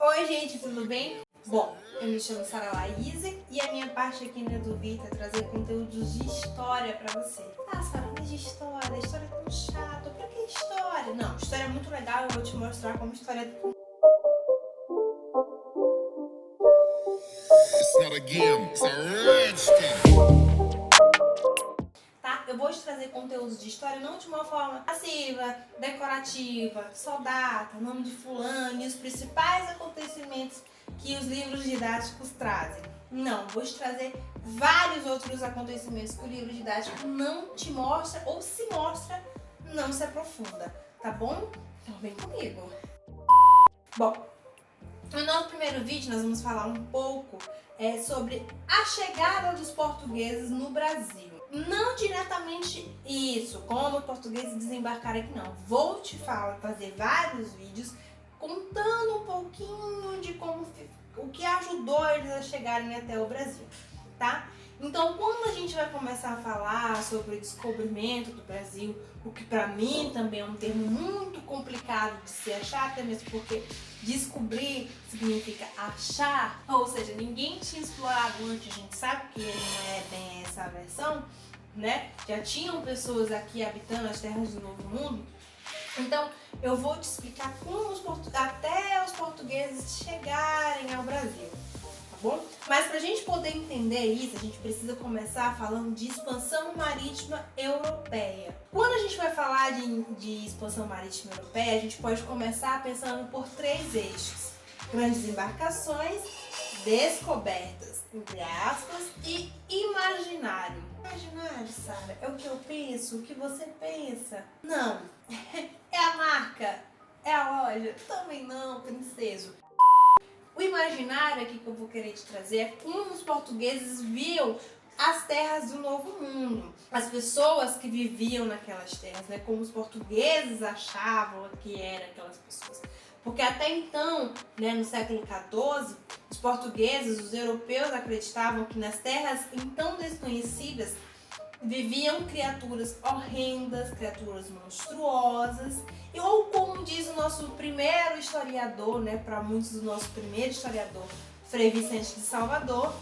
Oi gente, tudo bem? Bom, eu me chamo Sara Laíse e a minha parte aqui na Eduvita é trazer conteúdos de história pra você. Ah, Sara, mas de história? História é tão chata, pra que história? Não, história é muito legal, eu vou te mostrar como história é tão... It's not a game, it's a rich thing. Tá? Eu vou te trazer conteúdos de história não de uma forma passiva, decorativa, só data, nome de fulano e os principais acontecimentos que os livros didáticos trazem. Não, vou te trazer vários outros acontecimentos que o livro didático não te mostra ou se mostra, não se aprofunda, tá bom? Então vem comigo. Bom, no nosso primeiro vídeo nós vamos falar um pouco sobre a chegada dos portugueses no Brasil. Não diretamente isso, como os portugueses desembarcaram aqui, não. Vou te fazer vários vídeos contando um pouquinho de como o que ajudou eles a chegarem até o Brasil, tá? Então, quando a gente vai começar a falar sobre o descobrimento do Brasil, o que pra mim também é um termo muito complicado de se achar, até mesmo porque descobrir significa achar, ou seja, ninguém tinha explorado antes, a gente sabe que não é bem essa versão, né? Já tinham pessoas aqui habitando as terras do Novo Mundo. Então, eu vou te explicar como até os portugueses chegarem ao Brasil, tá bom? Mas para a gente poder entender isso, a gente precisa começar falando de expansão marítima europeia. Quando a gente vai falar de expansão marítima europeia, a gente pode começar pensando por três eixos: grandes embarcações, descobertas, entre aspas, e imaginário. Imaginário, Sara, é o que eu penso, o que você pensa? Não. É a marca? É a loja? Também não, princesa. O imaginário aqui que eu vou querer te trazer é como os portugueses viam as terras do Novo Mundo. As pessoas que viviam naquelas terras, né? Como os portugueses achavam que eram aquelas pessoas. Porque até então, né, no século XIV, os portugueses, os europeus acreditavam que nas terras então desconhecidas viviam criaturas horrendas, criaturas monstruosas, ou como diz o nosso primeiro historiador, né, para muitos o nosso primeiro historiador, Frei Vicente de Salvador,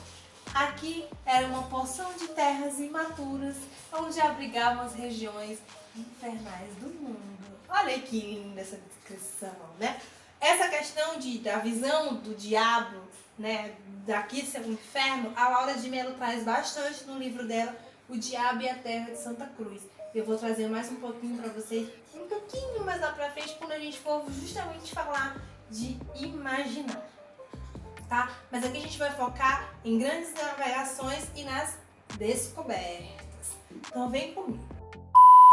aqui era uma porção de terras imaturas, onde abrigavam as regiões infernais do mundo. Olha que linda essa descrição, né? Essa questão da visão do diabo, né, daqui ser um inferno, a Laura de Mello traz bastante no livro dela, O Diabo e a Terra de Santa Cruz. Eu vou trazer mais um pouquinho para vocês, um pouquinho mais lá pra frente, quando a gente for justamente falar de imaginar, tá? Mas aqui a gente vai focar em grandes navegações e nas descobertas. Então vem comigo.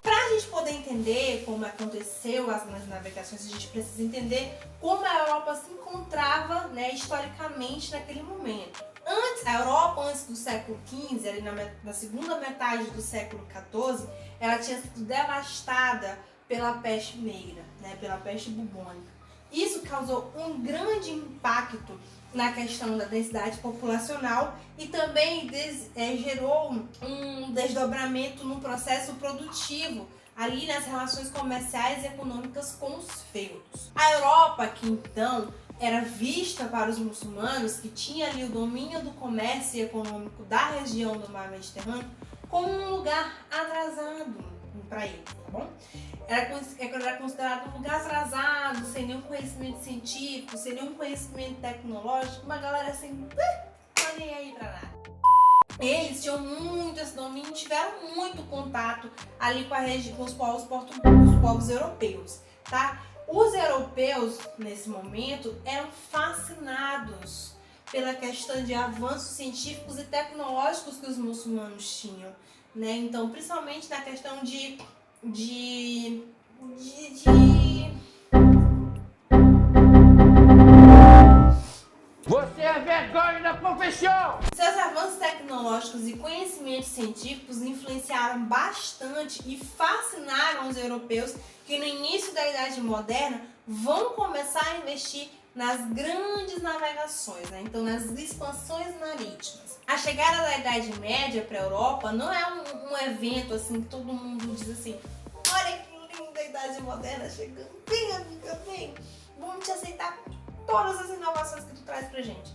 Para a gente poder entender como aconteceu as navegações, a gente precisa entender como a Europa se encontrava, né, historicamente naquele momento. A Europa, antes do século XV, ali na segunda metade do século XIV, ela tinha sido devastada pela peste negra, né, pela peste bubônica. Isso causou um grande impacto na questão da densidade populacional e também gerou um desdobramento no processo produtivo ali nas relações comerciais e econômicas com os feudos. A Europa, que então era vista para os muçulmanos, que tinha ali o domínio do comércio econômico da região do mar Mediterrâneo, como um lugar atrasado para ele, tá bom? Era considerado um lugar atrasado, sem nenhum conhecimento científico, sem nenhum conhecimento tecnológico, uma galera assim, não tá nem aí pra nada. Eles tinham muito esse domínio, tiveram muito contato ali com os povos europeus, tá? Os europeus, nesse momento, eram fascinados pela questão de avanços científicos e tecnológicos que os muçulmanos tinham, né? Então, principalmente na questão Você é vergonha da profissão! Seus avanços tecnológicos e conhecimentos científicos influenciaram bastante e fascinaram os europeus que no início da Idade Moderna vão começar a investir nas grandes navegações, né? Então nas expansões marítimas. A chegada da Idade Média para a Europa não é um evento assim que todo mundo diz assim: olha que linda a Idade Moderna chegando, vem amiga, vem, vamos te aceitar todas as inovações que tu traz pra gente.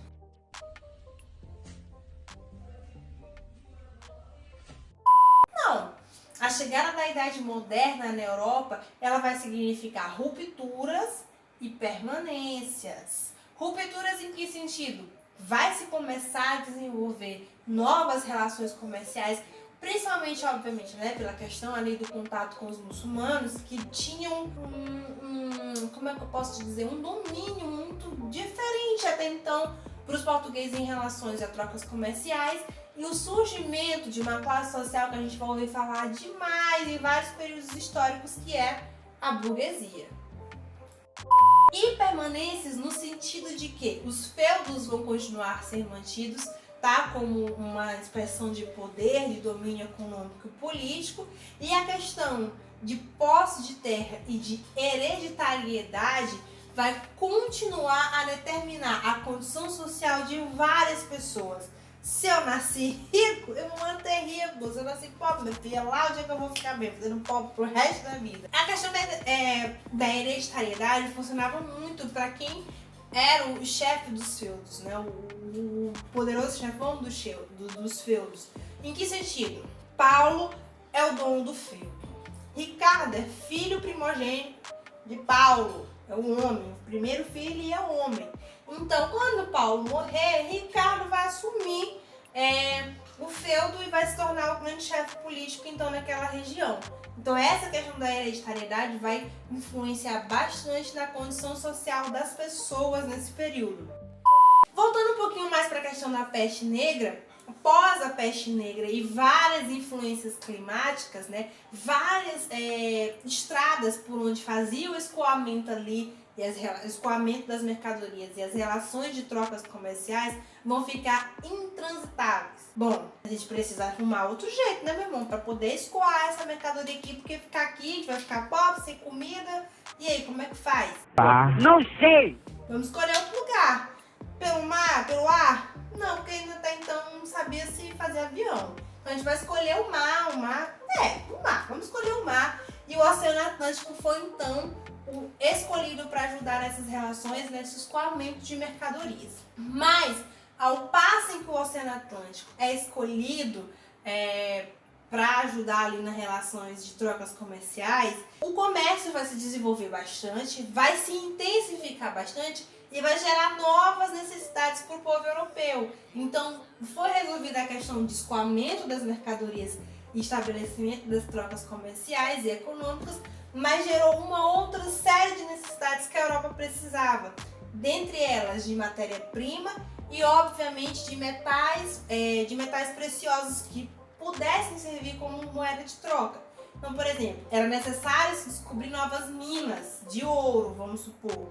Não. A chegada da Idade Moderna na Europa, ela vai significar rupturas e permanências. Rupturas em que sentido? Vai se começar a desenvolver novas relações comerciais, principalmente, obviamente, né, pela questão ali do contato com os muçulmanos, que tinham como é que eu posso dizer, um domínio muito diferente até então para os portugueses em relação a trocas comerciais, e o surgimento de uma classe social que a gente vai ouvir falar demais em vários períodos históricos, que é a burguesia. E permanências no sentido de que os feudos vão continuar a ser mantidos, tá, como uma expressão de poder, de domínio econômico e político, e a questão de posse de terra e de hereditariedade vai continuar a determinar a condição social de várias pessoas. Se eu nasci rico, eu vou manter rico. Se eu nasci pobre, meu filho, é lá onde é que eu vou ficar bem, fazendo pobre pro resto da vida. A questão da hereditariedade funcionava muito para quem era o chefe dos feudos, né? O poderoso chefão dos feudos. Em que sentido? Paulo é o dono do feudo. Ricardo é filho primogênito de Paulo, é o homem, o primeiro filho e é o homem. Então, quando Paulo morrer, Ricardo vai assumir o feudo e vai se tornar o grande chefe político, então, naquela região. Então, essa questão da hereditariedade vai influenciar bastante na condição social das pessoas nesse período. Voltando um pouquinho mais para a questão da peste negra, após a peste negra e várias influências climáticas, né, várias estradas por onde fazia o escoamento ali, e escoamento das mercadorias e as relações de trocas comerciais vão ficar intransitáveis. Bom, a gente precisa arrumar outro jeito, né, meu irmão, para poder escoar essa mercadoria aqui, porque ficar aqui a gente vai ficar pobre, sem comida. E aí, como é que faz? Não sei! Vamos escolher outro lugar. Pelo mar, pelo ar? Não, porque ainda até então não sabia se fazer avião. Então a gente vai escolher o mar. Vamos escolher o mar. E o Oceano Atlântico foi então o escolhido para ajudar nessas relações, nesse escoamento de mercadorias. Mas, ao passo em que o Oceano Atlântico é escolhido para ajudar ali nas relações de trocas comerciais, o comércio vai se desenvolver bastante, vai se intensificar bastante e vai gerar novas necessidades para o povo europeu. Então, foi resolvida a questão de escoamento das mercadorias e estabelecimento das trocas comerciais e econômicas, mas gerou uma outra série de necessidades que a Europa precisava, dentre elas de matéria-prima e, obviamente, de metais preciosos que pudessem servir como moeda de troca. Então, por exemplo, era necessário se descobrir novas minas de ouro, vamos supor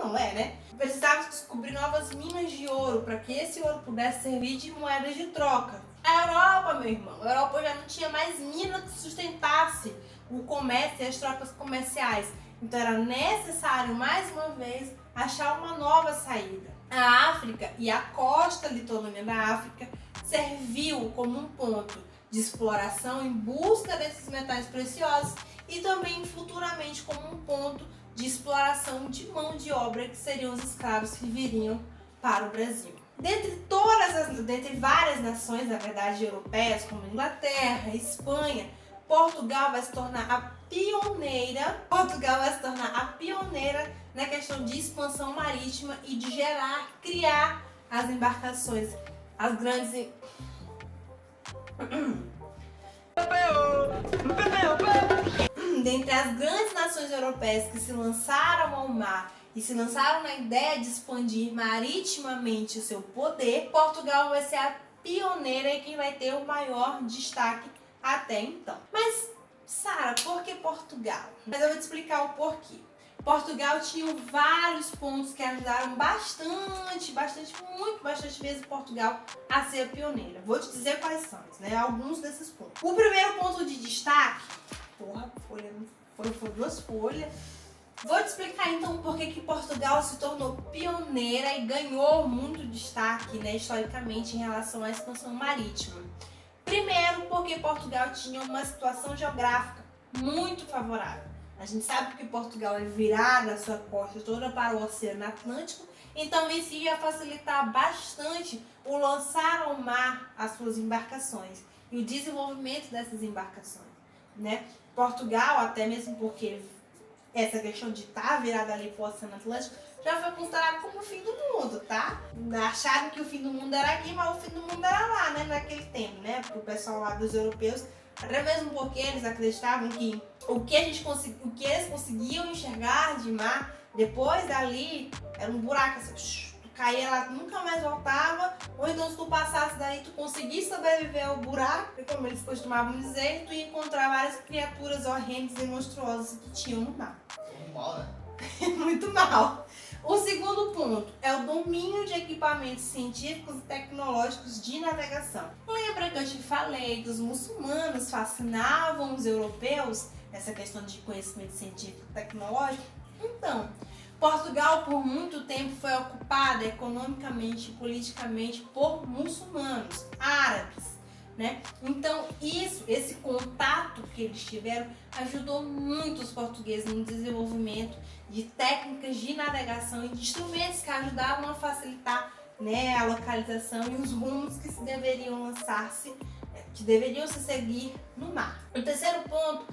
não né? Precisava se descobrir novas minas de ouro para que esse ouro pudesse servir de moeda de troca. A Europa, meu irmão, a Europa já não tinha mais mina que sustentasse o comércio e as trocas comerciais. Então era necessário, mais uma vez, achar uma nova saída. A África e a costa litorânea da África serviu como um ponto de exploração em busca desses metais preciosos e também futuramente como um ponto de exploração de mão de obra, que seriam os escravos que viriam para o Brasil. Dentre várias nações, na verdade, europeias, como Inglaterra, Espanha, Portugal vai se tornar a pioneira na questão de expansão marítima e de criar as embarcações, as grandes... Dentre as grandes nações europeias que se lançaram ao mar e se lançaram na ideia de expandir maritimamente o seu poder, Portugal vai ser a pioneira e quem vai ter o maior destaque até então. Mas, Sara, por que Portugal? Mas eu vou te explicar o porquê. Portugal tinha vários pontos que ajudaram bastante mesmo Portugal a ser a pioneira. Vou te dizer quais são, né? Alguns desses pontos. O primeiro ponto de destaque... Foram duas folhas. Vou te explicar então por que Portugal se tornou pioneira e ganhou muito destaque, né, historicamente, em relação à expansão marítima. Primeiro, porque Portugal tinha uma situação geográfica muito favorável. A gente sabe que Portugal é virada a sua costa toda para o Oceano Atlântico, então isso ia facilitar bastante o lançar ao mar as suas embarcações e o desenvolvimento dessas embarcações, né? Portugal, até mesmo porque essa questão de estar virada ali para o Oceano Atlântico já foi considerado como o fim do mundo, tá? Acharam que o fim do mundo era aqui, mas o fim do mundo era lá, né? Naquele tempo, né? Pro pessoal lá dos europeus, até mesmo porque eles acreditavam que o que eles conseguiam enxergar de mar, depois dali, era um buraco, assim, tu caía lá, nunca mais voltava, ou então se tu passasse daí, tu conseguisse sobreviver ao buraco, e como eles costumavam dizer, tu ia encontrar várias criaturas horrendas e monstruosas que tinham no mar. Mal, né? Muito mal. O segundo ponto é o domínio de equipamentos científicos e tecnológicos de navegação. Lembra que eu te falei que os muçulmanos fascinavam os europeus? Essa questão de conhecimento científico e tecnológico? Então, Portugal por muito tempo foi ocupada economicamente e politicamente por muçulmanos, árabes, né? Então esse contato que eles tiveram ajudou muito os portugueses no desenvolvimento de técnicas de navegação e de instrumentos que ajudavam a facilitar, né, a localização e os rumos que deveriam se seguir no mar. O terceiro ponto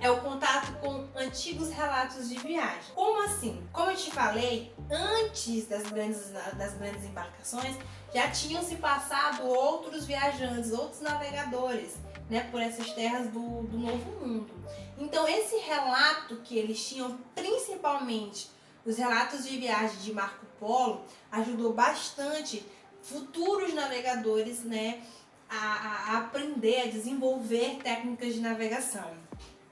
é o contato com antigos relatos de viagem. Como assim? Como eu te falei, antes das grandes embarcações, já tinham se passado outros viajantes, outros navegadores, né, por essas terras do Novo Mundo. Então esse relato que eles tinham, principalmente os relatos de viagem de Marco Polo, ajudou bastante futuros navegadores, né, a aprender, a desenvolver técnicas de navegação.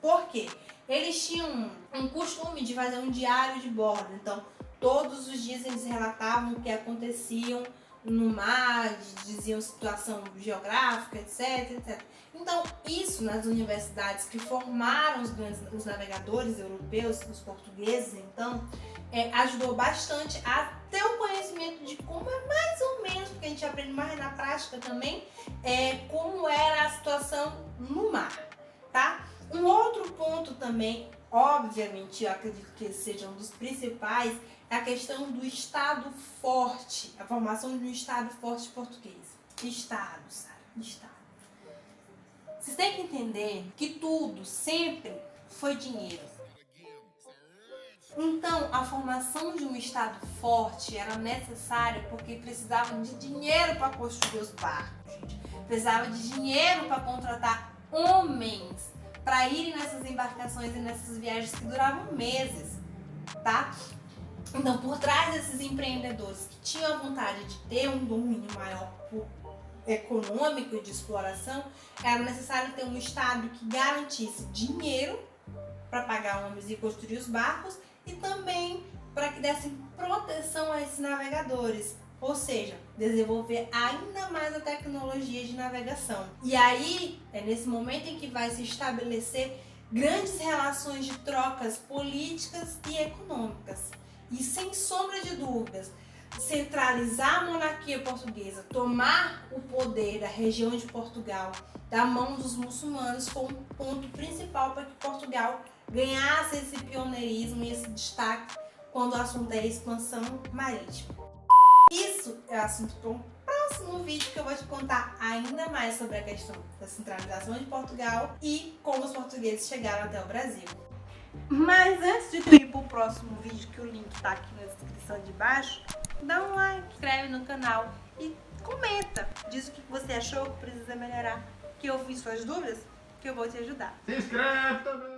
Por quê? Eles tinham um costume de fazer um diário de bordo, então todos os dias eles relatavam o que aconteciam no mar, diziam situação geográfica, etc. Então, isso nas universidades que formaram os navegadores europeus, os portugueses, então, ajudou bastante a ter o conhecimento de como é mais ou menos, porque a gente aprende mais na prática também, como era a situação no mar, tá? Um outro ponto também, obviamente, eu acredito que seja um dos principais, é a questão do Estado forte, a formação de um Estado forte português. Estado, Sara, Estado. Vocês têm que entender que tudo sempre foi dinheiro. Então, a formação de um Estado forte era necessária porque precisavam de dinheiro para construir os barcos, gente. Precisava de dinheiro para contratar homens para irem nessas embarcações e nessas viagens que duravam meses, tá? Então, por trás desses empreendedores que tinham a vontade de ter um domínio maior econômico e de exploração, era necessário ter um Estado que garantisse dinheiro para pagar homens e construir os barcos e também para que dessem proteção a esses navegadores, ou seja, desenvolver ainda mais a tecnologia de navegação. E aí, é nesse momento em que vai se estabelecer grandes relações de trocas políticas e econômicas. E sem sombra de dúvidas, centralizar a monarquia portuguesa, tomar o poder da região de Portugal da mão dos muçulmanos foi um ponto principal para que Portugal ganhasse esse pioneirismo e esse destaque quando o assunto é expansão marítima. Isso é assunto para um próximo vídeo que eu vou te contar ainda mais sobre a questão da centralização de Portugal e como os portugueses chegaram até o Brasil. Mas antes de tu ir para o próximo vídeo, que o link está aqui na descrição de baixo, dá um like, inscreve no canal e comenta. Diz o que você achou que precisa melhorar, que eu vi suas dúvidas, que eu vou te ajudar. Se inscreve também!